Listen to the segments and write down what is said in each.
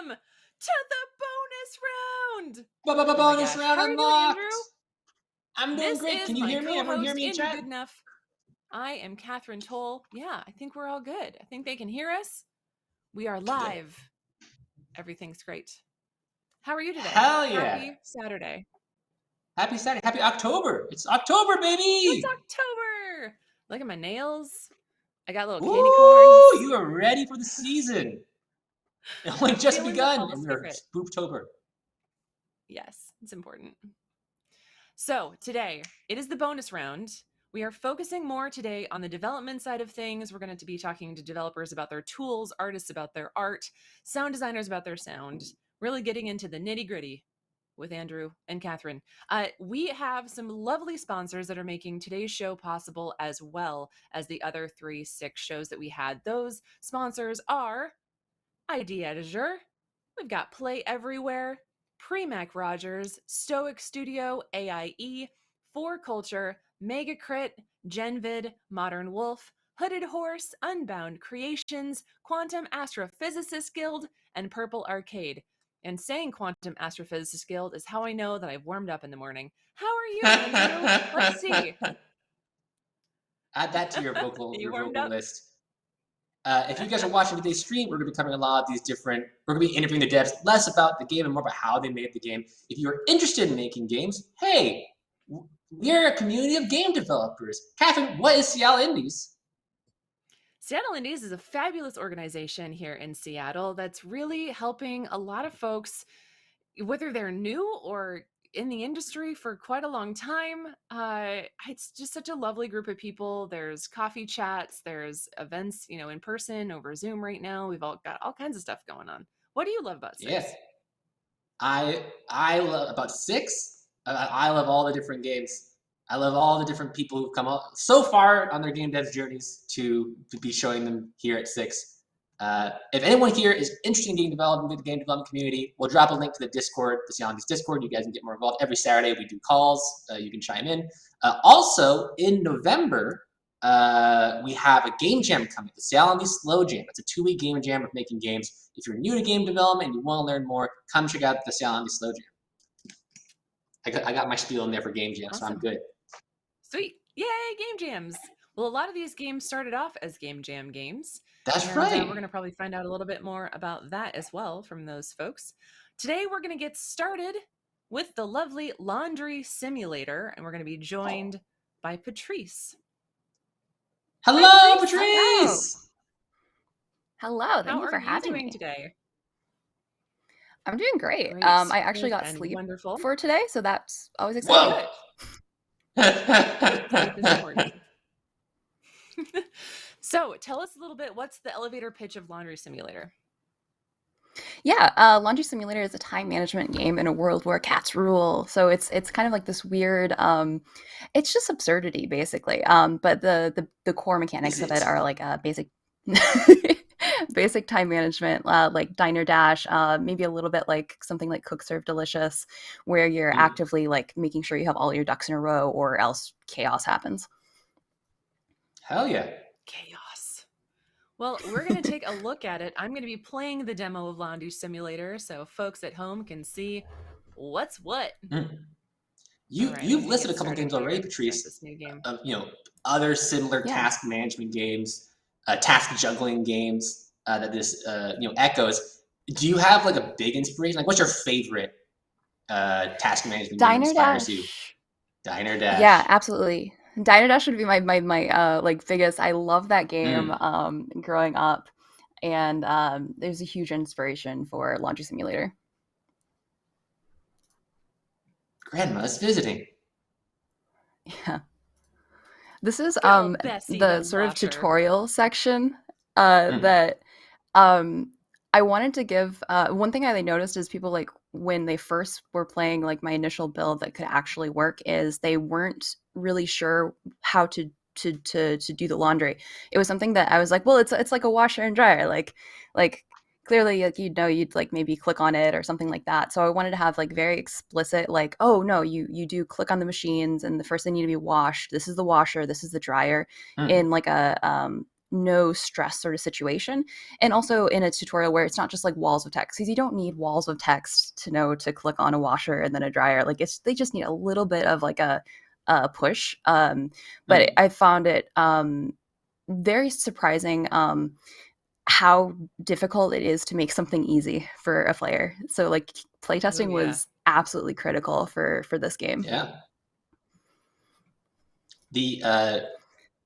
welcome to the bonus round. Bonus round How are you doing, unlocked. Andrew? I'm doing great. Can you hear me? Everyone hear me in chat? Good enough. I am Catherine Toll. Yeah, I think we're all good. I think they can hear us. We are live. Everything's great. How are you today? Hell yeah. Happy Saturday. Happy Saturday. Happy October. It's October, baby. It's October. Look at my nails. I got little candy corns. You are ready for the season. It only just begun and we're Spooptober. Yes, it's important. So today, it is the bonus round. We are focusing more today on the development side of things. We're going to be talking to developers about their tools, artists about their art, sound designers about their sound, really getting into the nitty-gritty with Andrew and Catherine. We have some lovely sponsors that are making today's show possible, as well as the other 6 shows that we had. Those sponsors are ID Editor. We've got Play Everywhere, Premac Rogers, Stoic Studio, AIE, 4Culture, Megacrit, Genvid, Modern Wolf, Hooded Horse, Unbound Creations, Quantum Astrophysicist Guild, and Purple Arcade. And saying Quantum Astrophysicist Guild is how I know that I've warmed up in the morning. How are you, Andrew? Let's see. Add that to your vocal list. If you guys are watching today's stream, we're going to be covering a lot of these different, we're going to be interviewing the devs, less about the game and more about how they made the game. If you're interested in making games, hey, we're a community of game developers. Catherine, what is Seattle Indies? Seattle Indies is a fabulous organization here in Seattle that's really helping a lot of folks, whether they're new or in the industry for quite a long time. It's just such a lovely group of people. There's coffee chats, there's events, in person over Zoom right now. We've all got all kinds of stuff going on. What do you love about 6? Yeah, I love about 6. I love all the different games. I love all the different people who've come out so far on their game devs journeys to be showing them here at 6. If anyone here is interested in game development, the game development community, we'll drop a link to the Discord, the Seattle Indies Discord. You guys can get more involved. Every Saturday we do calls. You can chime in. Also, in November, we have a game jam coming, the Seattle Indies Slow Jam. It's a 2-week game jam of making games. If you're new to game development and you want to learn more, come check out the Seattle Indies Slow Jam. I got my spiel in there for game jam, awesome. So I'm good. Sweet. Yay, game jams. Well, a lot of these games started off as game jam games. That's right. We're going to probably find out a little bit more about that as well from those folks. Today, we're going to get started with the lovely Laundry Simulator, and we're going to be joined by Patrice. Hello, Patrice! Hello, thank you for having me today. I'm doing great. I actually got sleep for today, so that's always exciting. Sleep is important. So tell us a little bit, what's the elevator pitch of Laundry Simulator? Yeah, Laundry Simulator is a time management game in a world where cats rule. So it's kind of like this weird, it's just absurdity basically. But the core mechanics of it are like basic basic time management, like Diner Dash, maybe a little bit like something like Cook Serve Delicious, where you're actively like making sure you have all your ducks in a row, or else chaos happens. Hell yeah. Chaos. Well, we're going to take a look at it. I'm going to be playing the demo of Laundry Simulator so folks at home can see what's what. You've listed a couple games already, Patrice, this new game. Of other similar task management games, task juggling games that this echoes. Do you have like a big inspiration? Like, what's your favorite task management game that inspires you? Diner Dash. Yeah, absolutely. Diner Dash would be my like biggest. I love that game growing up, and there's a huge inspiration for Laundry Simulator. Grandma's visiting. Yeah. This is the sort of tutorial section that I wanted to give. One thing I noticed is people, like, when they first were playing, like, my initial build that could actually work, is they weren't really sure how to do the laundry. It was something that I was like, well, it's like a washer and dryer, like clearly, like, you'd like maybe click on it or something like that. So I wanted to have like very explicit, like, oh no, you do click on the machines and the first they need to be washed. This is the washer, this is the dryer, in like a no stress sort of situation. And also in a tutorial where it's not just like walls of text, because you don't need walls of text to know to click on a washer and then a dryer. Like they just need a little bit of like a push. But I found it very surprising how difficult it is to make something easy for a player. So like playtesting was absolutely critical for this game. Yeah.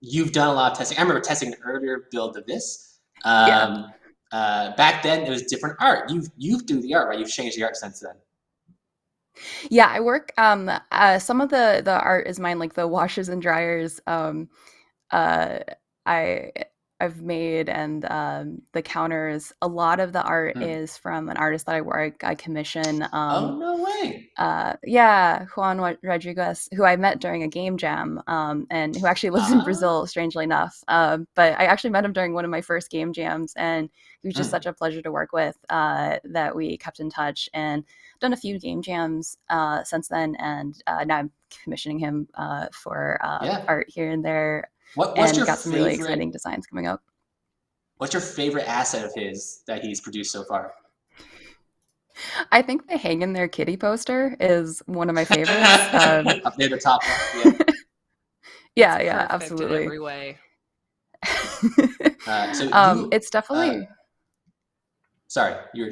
You've done a lot of testing. I remember testing an earlier build of this. Back then it was different art. You do the art, right? You've changed the art since then. Yeah, I work some of the art is mine, like the washers and dryers. I've made, and the counters. A lot of the art is from an artist that I commission. Oh, no way! Juan Rodriguez, who I met during a game jam, and who actually lives in Brazil, strangely enough. But I actually met him during one of my first game jams, and he was just such a pleasure to work with that we kept in touch and done a few game jams since then. And now I'm commissioning him for art here and there. What's your got some really exciting designs coming up. What's your favorite asset of his that he's produced so far? I think the Hang in There Kitty poster is one of my favorites. Up near the top one. Yeah, yeah, absolutely. In every way. It's definitely. Sorry, you're.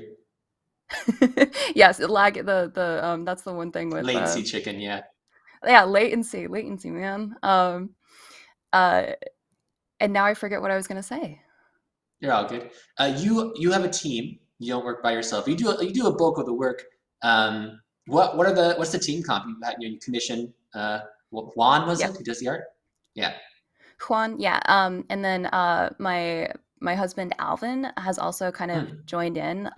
Yes, lag. The that's the one thing with latency chicken. Yeah. Yeah, latency, man. And now I forget what I was going to say. You're all good. You have a team. You don't work by yourself. You do a bulk of the work. What's the team comp? You commission Juan, was it, who does the art? Yeah. Juan, yeah. And then my husband Alvin has also kind of joined in.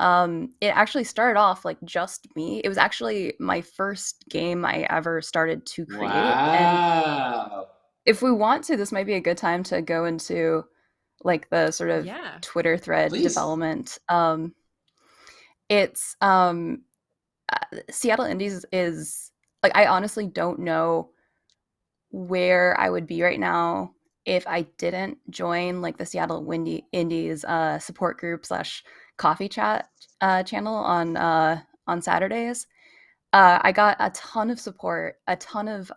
It actually started off like just me. It was actually my first game I ever started to create. Wow. And if we want to, this might be a good time to go into like the sort of Twitter thread development. It's Seattle Indies is like, I honestly don't know where I would be right now if I didn't join like the Seattle Indies support group / coffee chat channel on Saturdays. I got a ton of support, a ton of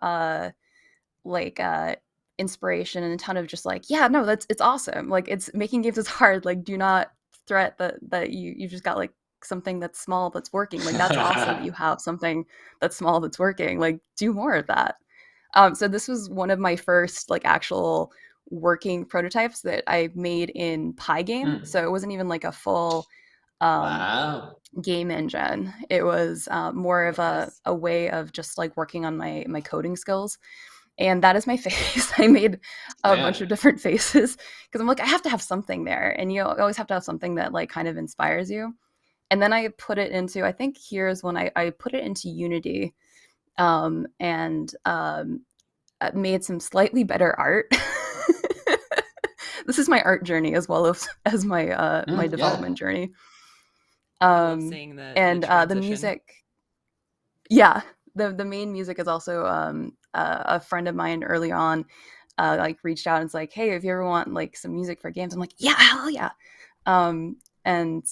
inspiration, and a ton of just like, it's awesome. Like, it's making games is hard. Like, do not threat that you've just got like something that's small that's working. Like, that's awesome that you have something that's small that's working. Like, do more of that. So this was one of my first like actual working prototypes that I made in Pygame. So it wasn't even like a full game engine. It was more of a way of just like working on my coding skills. And that is my face. I made a bunch of different faces because I'm like, I have to have something there. And you always have to have something that like kind of inspires you. And then I put it into, I think here's when I put it into Unity and made some slightly better art. This is my art journey as well as my my development journey. I love seeing the music. Yeah, the main music is also a friend of mine early on like reached out and was like, hey, if you ever want like some music for games, I'm like, yeah, hell yeah. And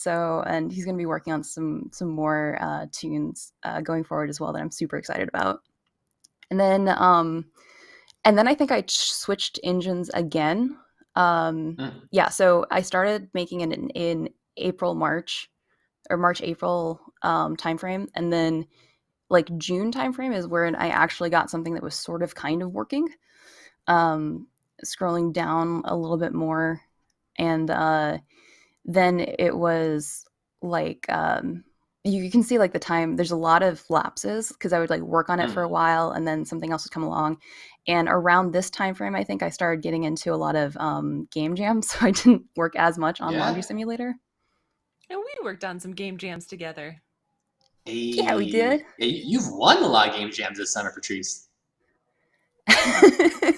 he's going to be working on some more tunes going forward as well that I'm super excited about. And then I think I switched engines again. So I started making it in March, April timeframe, and then like June timeframe is where I actually got something that was sort of kind of working. Scrolling down a little bit more, and then it was like you can see like the time. There's a lot of lapses because I would like work on it for a while, and then something else would come along. And around this time frame, I think I started getting into a lot of game jams, so I didn't work as much on Laundry Simulator. And we worked on some game jams together. Hey, yeah, we did. You've won a lot of game jams this summer, Patrice. I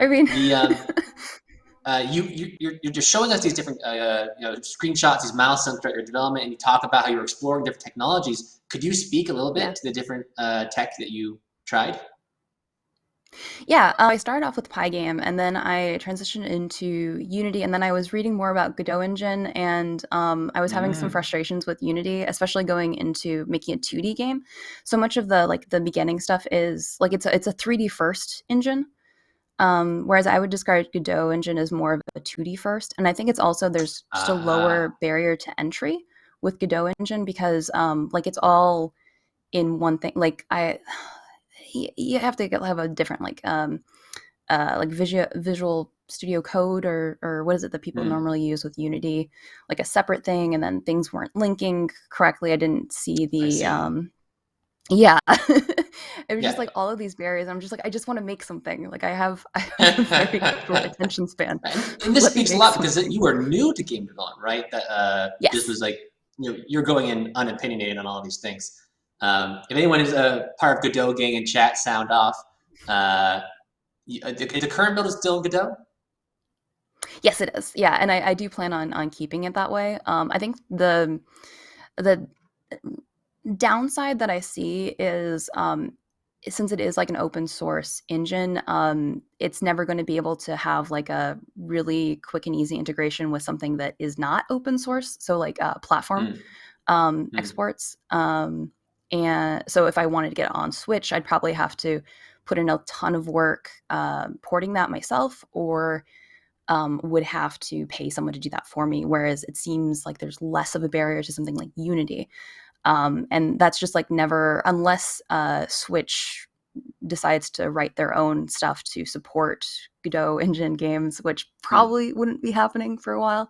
mean, you're just showing us these different screenshots, these milestones throughout your development, and you talk about how you're exploring different technologies. Could you speak a little bit to the different tech that you tried? Yeah, I started off with Pygame, and then I transitioned into Unity, and then I was reading more about Godot Engine, and I was having some frustrations with Unity, especially going into making a 2D game. So much of the beginning stuff is like it's a 3D first engine, whereas I would describe Godot Engine as more of a 2D first, and I think it's also there's just a lower barrier to entry with Godot Engine because like it's all in one thing. Like you have to have a different like Visual Studio Code or what is it that people normally use with Unity, like a separate thing, and then things weren't linking correctly. I didn't see the yeah. It was just like all of these barriers. I'm just like, I just want to make something. Like I have a very short attention span. And this speaks a lot because you were new to game development, right? That yes. This was like you're going in unopinionated on all these things. If anyone is a part of Godot gang in chat, sound off. The current build is still in Godot? Yes, it is. Yeah, and I do plan on keeping it that way. I think the downside that I see is since it is like an open source engine, it's never going to be able to have like a really quick and easy integration with something that is not open source. So like platform exports. And so if I wanted to get it on Switch, I'd probably have to put in a ton of work porting that myself, or would have to pay someone to do that for me. Whereas it seems like there's less of a barrier to something like Unity. And that's just like never, unless Switch decides to write their own stuff to support Godot engine games, which probably wouldn't be happening for a while.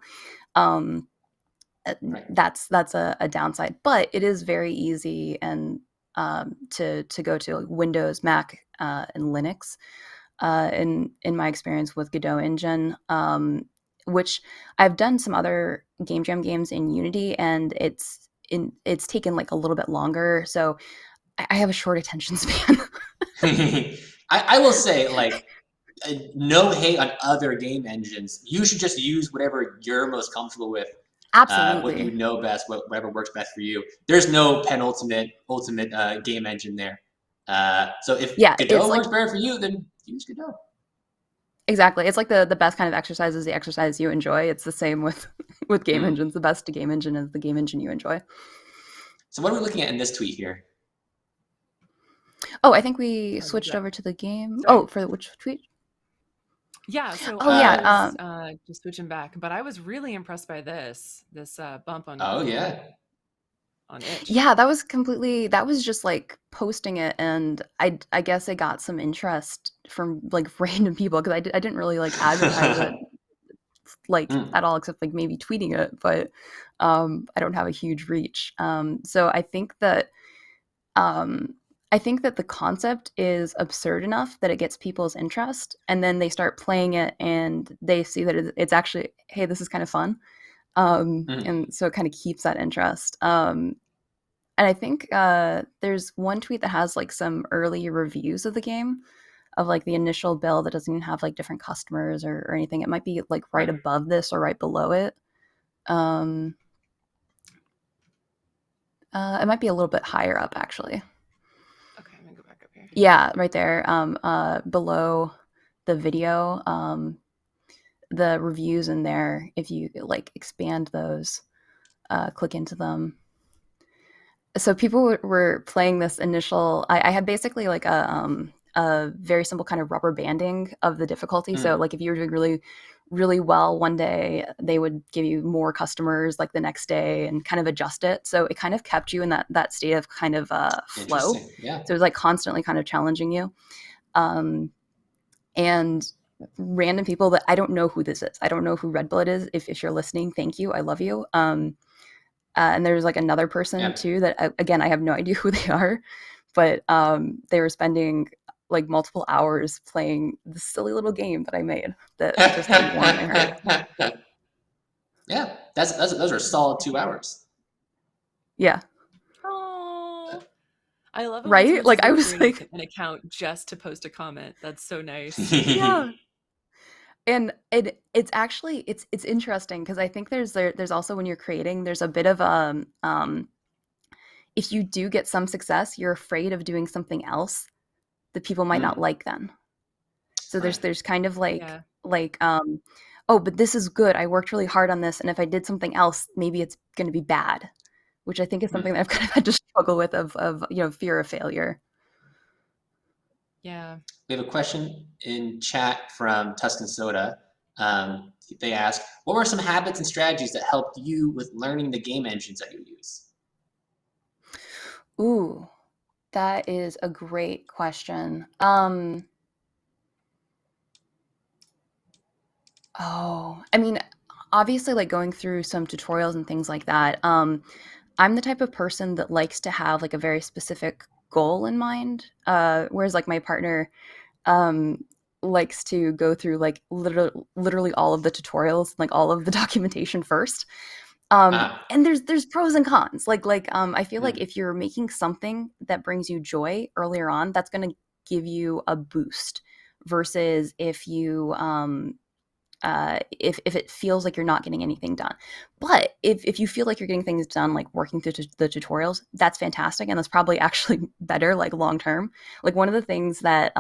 That's a downside, but it is very easy and to go to like Windows, Mac, and Linux. In my experience with Godot Engine, which I've done some other Game Jam games in Unity, and it's taken like a little bit longer. So I have a short attention span. I will say, like, no hate on other game engines. You should just use whatever you're most comfortable with. Absolutely. What you know best, whatever works best for you. There's no ultimate game engine there. So if Godot works better for you, then use Godot. Exactly. It's like the best kind of exercise is the exercise you enjoy. It's the same with game engines. The best game engine is the game engine you enjoy. So what are we looking at in this tweet here? Oh, I think we switched over to the game. Sorry. Oh, for which tweet? Yeah. So I was just switching back, but I was really impressed by this bump on. Oh yeah. On itch. Yeah, that was just like posting it, and I guess I got some interest from like random people because I didn't really like advertise it like at all, except like maybe tweeting it, but I don't have a huge reach. So I think that the concept is absurd enough that it gets people's interest, and then they start playing it and they see that it's actually, hey, this is kind of fun. And so it kind of keeps that interest. And I think there's one tweet that has like some early reviews of the game, of like the initial build that doesn't even have like different customers or anything. It might be like right above this or right below it. It might be a little bit higher up actually. Okay, I'm gonna go back up here. Yeah, right there. Below the video, the reviews in there, if you like expand those, click into them. So people were playing this initial, I had basically like a very simple kind of rubber banding of the difficulty. So like if you were doing really, really well one day, they would give you more customers like the next day and kind of adjust it. So it kind of kept you in that state of kind of flow. Yeah. So it was like constantly kind of challenging you. And random people that I don't know who this is. I don't know who Red Blood is. If you're listening, thank you. I love you. And there's like another person too that, again, I have no idea who they are, but they were spending like multiple hours playing this silly little game that I made that just didn't warm my heart. Yeah, those are solid 2 hours. Yeah. Oh, I love it. Right? Like I was like an account just to post a comment. That's so nice. Yeah. And it's actually it's interesting because I think there's also when you're creating, there's a bit of if you do get some success, you're afraid of doing something else that people might not like then. So there's kind of oh, but this is good. I worked really hard on this, and if I did something else, maybe it's going to be bad, which I think is something that I've kind of had to struggle with of fear of failure. Yeah. We have a question in chat from Tuscan Soda. They ask, what were some habits and strategies that helped you with learning the game engines that you use? Ooh, that is a great question. I mean, obviously, like going through some tutorials and things like that. I'm the type of person that likes to have like a very specific goal in mind, whereas like my partner likes to go through like literally all of the tutorials, like all of the documentation first. And there's pros and cons. I feel like if you're making something that brings you joy earlier on, that's going to give you a boost versus if you if it feels like you're not getting anything done. But if you feel like you're getting things done, like working through the tutorials, that's fantastic, and that's probably actually better, like long term. Like one of the things that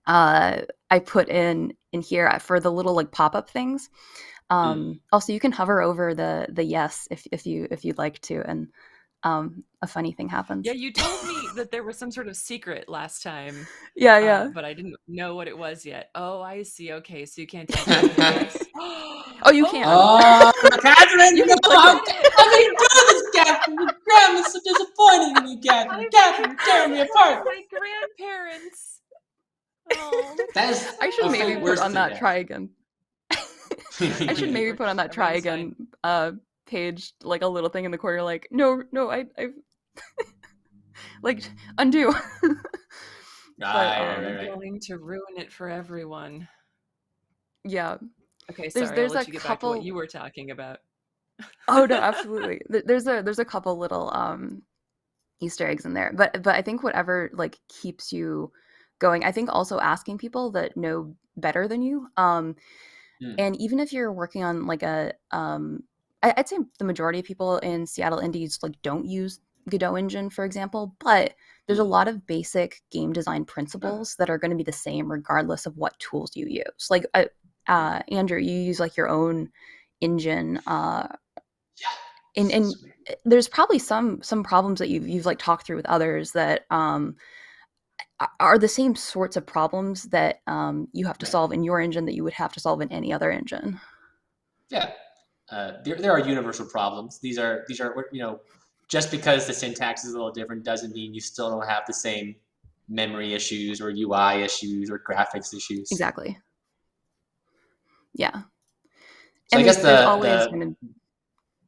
I put in here for the little like pop-up things. Also, you can hover over the yes if you'd like to, and a funny thing happens. Yeah, you told me that there was some sort of secret last time. Yeah. But I didn't know what it was yet. Oh, I see. Okay, so you can't tell me this. Oh, you can. Oh, Catherine, you can how can you do this, Catherine? Your grandma's so disappointed in you, Catherine. Catherine, you're tearing me apart. My grandparents. Oh, I should maybe put on that try again. I should maybe put on that try again page, like a little thing in the corner, like no, I've like undo. I'm going to ruin it for everyone. Yeah. Okay, sorry. I'll let you get back to what you were talking about. Oh no, absolutely. There's a couple little Easter eggs in there, but I think whatever like keeps you going. I think also asking people that know better than you. And even if you're working on like I'd say the majority of people in Seattle indies like don't use Godot engine, for example, but there's a lot of basic game design principles that are going to be the same regardless of what tools you use. Like Andrew, you use like your own engine, and there's probably some problems that you've like talked through with others that are the same sorts of problems that you have to solve in your engine that you would have to solve in any other engine. Yeah, there are universal problems. These are just because the syntax is a little different doesn't mean you still don't have the same memory issues or UI issues or graphics issues. Exactly. Yeah. So and I guess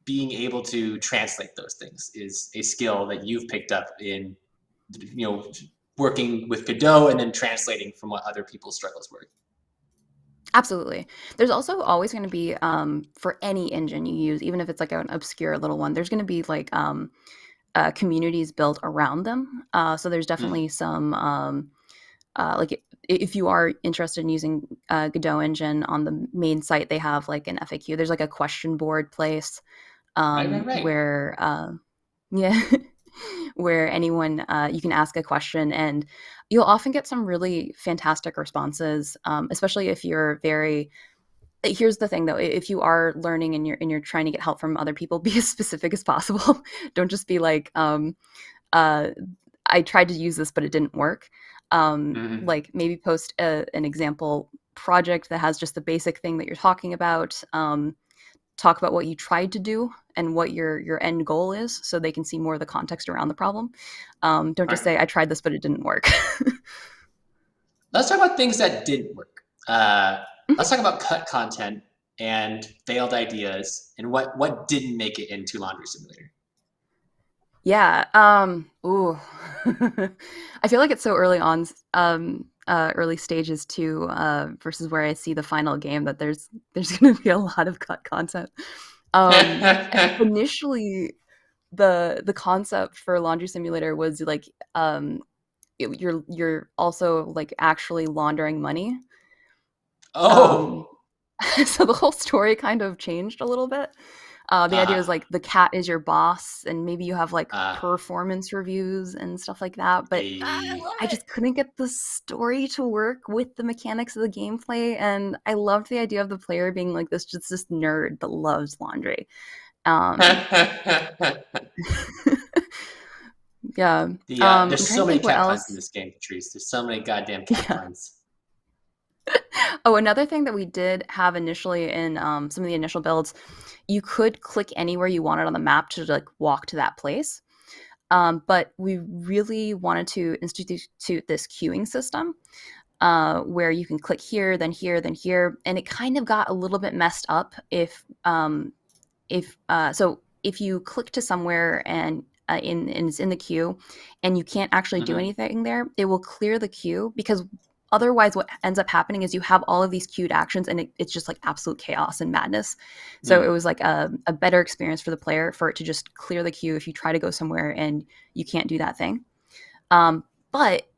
being able to translate those things is a skill that you've picked up in, working with Godot and then translating from what other people's struggles were. Absolutely. There's also always going to be, for any engine you use, even if it's like an obscure little one, there's going to be like communities built around them. So there's definitely some, like if you are interested in using Godot engine on the main site, they have like an FAQ. There's like a question board place right. where, yeah, where anyone, you can ask a question and you'll often get some really fantastic responses, especially if you're here's the thing though, if you are learning and you're trying to get help from other people, be as specific as possible. Don't just be like, I tried to use this, but it didn't work. Like maybe post an example project that has just the basic thing that you're talking about. Talk about what you tried to do and what your end goal is so they can see more of the context around the problem. Don't just say, I tried this, but it didn't work. Let's talk about things that didn't work. Let's talk about cut content and failed ideas and what didn't make it into Laundry Simulator. Yeah. Ooh. I feel like it's so early on, early stages too, versus where I see the final game that there's going to be a lot of cut content. Initially, the concept for Laundry Simulator was like, you're also like actually laundering money. Oh. So the whole story kind of changed a little bit. The idea is like the cat is your boss, and maybe you have like performance reviews and stuff like that. But I just couldn't get the story to work with the mechanics of the gameplay, and I loved the idea of the player being like this nerd that loves laundry. Yeah. There's so many cat puns in this game, Patrice. There's so many goddamn cat puns. Oh, another thing that we did have initially in some of the initial builds, you could click anywhere you wanted on the map to like walk to that place. But we really wanted to institute this queuing system where you can click here, then here, then here, and it kind of got a little bit messed up if you click to somewhere and it's in the queue and you can't actually do anything there, it will clear the queue, because otherwise what ends up happening is you have all of these queued actions and it's just like absolute chaos and madness. So it was like a better experience for the player for it to just clear the queue if you try to go somewhere and you can't do that thing. But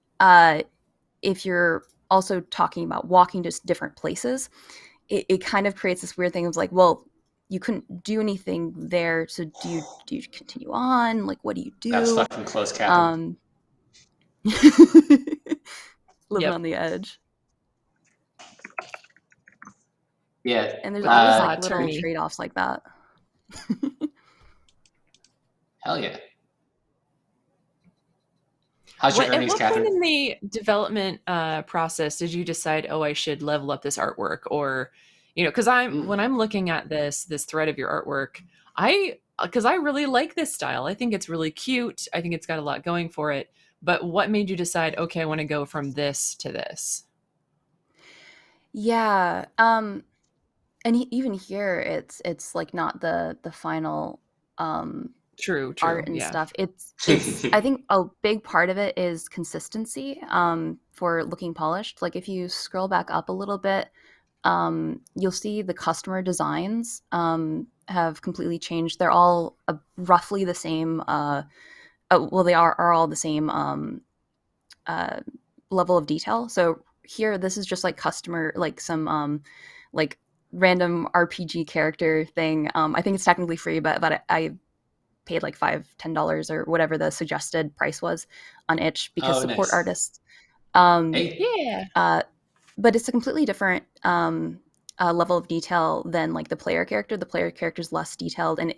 if you're also talking about walking to different places, it kind of creates this weird thing of like, well, you couldn't do anything there, so do you continue on? Like, what do you do? That was fucking close, Catherine. Living on the edge. Yeah. And there's always like little trade-offs like that. Hell yeah. How's your earnings, Catherine? At what point in the development process did you decide, I should level up this artwork? Or, because when I'm looking at this thread of your artwork, because I really like this style. I think it's really cute. I think it's got a lot going for it. But what made you decide, okay, I want to go from this to this? Yeah. And even here, it's like not the final true art and stuff. It's I think a big part of it is consistency for looking polished. Like if you scroll back up a little bit, you'll see the customer designs have completely changed. They're all roughly the same. Well, they are all the same level of detail. So here, this is just like customer, like some like random RPG character thing. I think it's technically free, but I paid like $5-10 or whatever the suggested price was on itch because support artists. But it's a completely different level of detail than like the player character. The player character is less detailed, and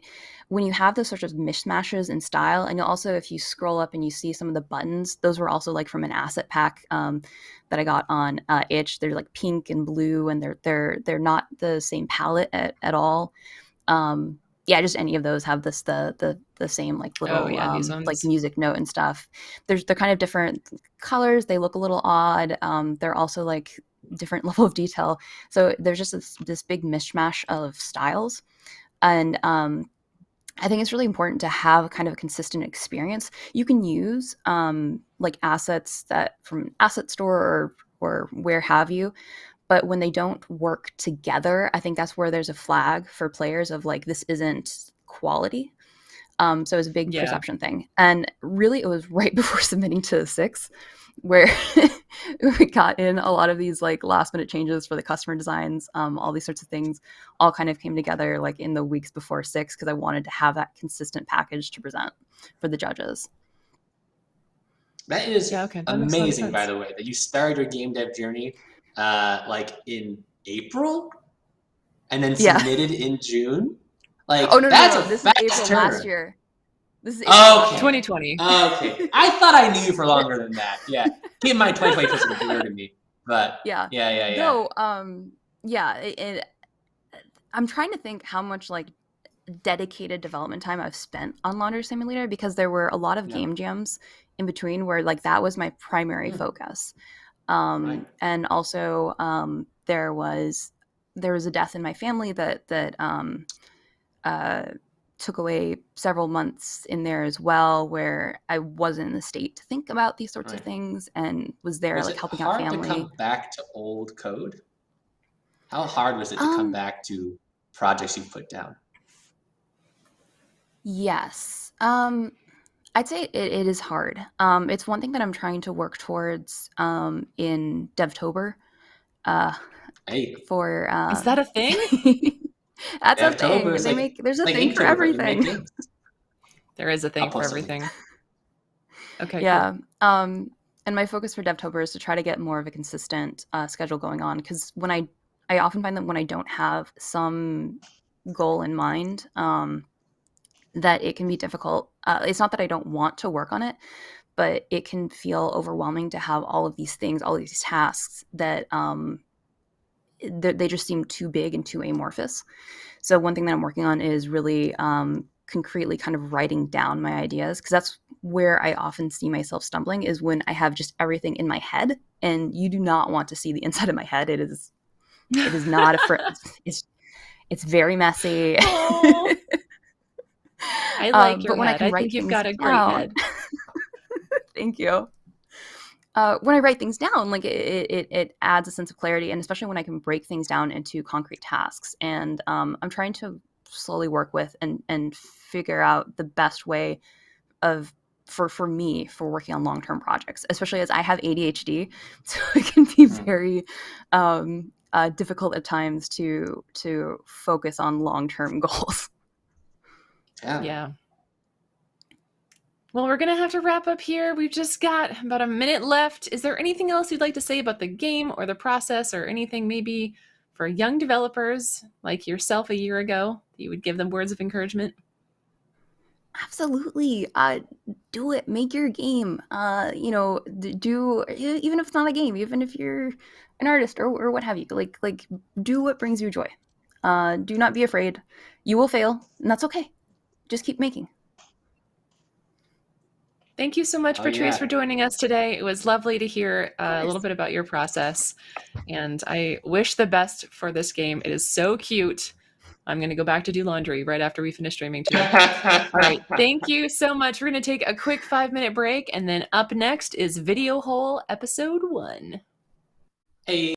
when you have those sort of mishmashes in style, and also if you scroll up and you see some of the buttons, those were also like from an asset pack that I got on itch. They're like pink and blue, and they're not the same palette at all. Just any of those have the same like little like music note and stuff. They're kind of different colors. They look a little odd. They're also like different level of detail. So there's just this big mishmash of styles, and I think it's really important to have kind of a consistent experience. You can use like assets that from asset store or where have you. But when they don't work together, I think that's where there's a flag for players of like, this isn't quality. So it's a big perception thing. And really, it was right before submitting to 6 where we got in a lot of these like last minute changes for the customer designs, all these sorts of things all kind of came together like in the weeks before 6 because I wanted to have that consistent package to present for the judges. That is amazing, by the way, that you started your game dev journey like in April and then submitted in June. Like, that's a this fast is April turn. last year. This is April 2020. Okay. I thought I knew you for longer than that. Yeah. Keep in mind 2020 was a blur to me. But yeah. No, I'm trying to think how much like dedicated development time I've spent on Laundry Simulator because there were a lot of game jams in between where like that was my primary focus. And also there was a death in my family that took away several months in there as well, where I wasn't in the state to think about these sorts of things and was there like helping out family. Was it hard to come back to old code? How hard was it to come back to projects you put down? Yes. I'd say it is hard. It's one thing that I'm trying to work towards in Devtober. Is that a thing? That's a thing. There's a thing for everything. There is a thing for everything. Okay. Yeah. Cool. And my focus for Devtober is to try to get more of a consistent schedule going on, because when I often find that when I don't have some goal in mind, that it can be difficult. It's not that I don't want to work on it, but it can feel overwhelming to have all of these things, all of these tasks that they just seem too big and too amorphous. So one thing that I'm working on is really concretely kind of writing down my ideas, because that's where I often see myself stumbling, is when I have just everything in my head, and you do not want to see the inside of my head. It is not it's very messy. Oh, I like your head. I think you've got a great head. Thank you. When I write things down, like it adds a sense of clarity, and especially when I can break things down into concrete tasks. And I'm trying to slowly work with and figure out the best way for me for working on long-term projects, especially as I have ADHD, so it can be very difficult at times to focus on long-term goals. Yeah. Well, we're going to have to wrap up here. We've just got about a minute left. Is there anything else you'd like to say about the game or the process, or anything maybe for young developers like yourself a year ago that you would give them words of encouragement? Absolutely. Do it. Make your game. Do, even if it's not a game, even if you're an artist or what have you, like do what brings you joy. Do not be afraid. You will fail, and that's okay. Just keep making. Thank you so much, Patrice, for joining us today. It was lovely to hear a little bit about your process, and I wish the best for this game. It is so cute. I'm going to go back to do laundry right after we finish streaming today. All right. Thank you so much. We're going to take a quick 5-minute break, and then up next is Video Hole Episode 1. Hey.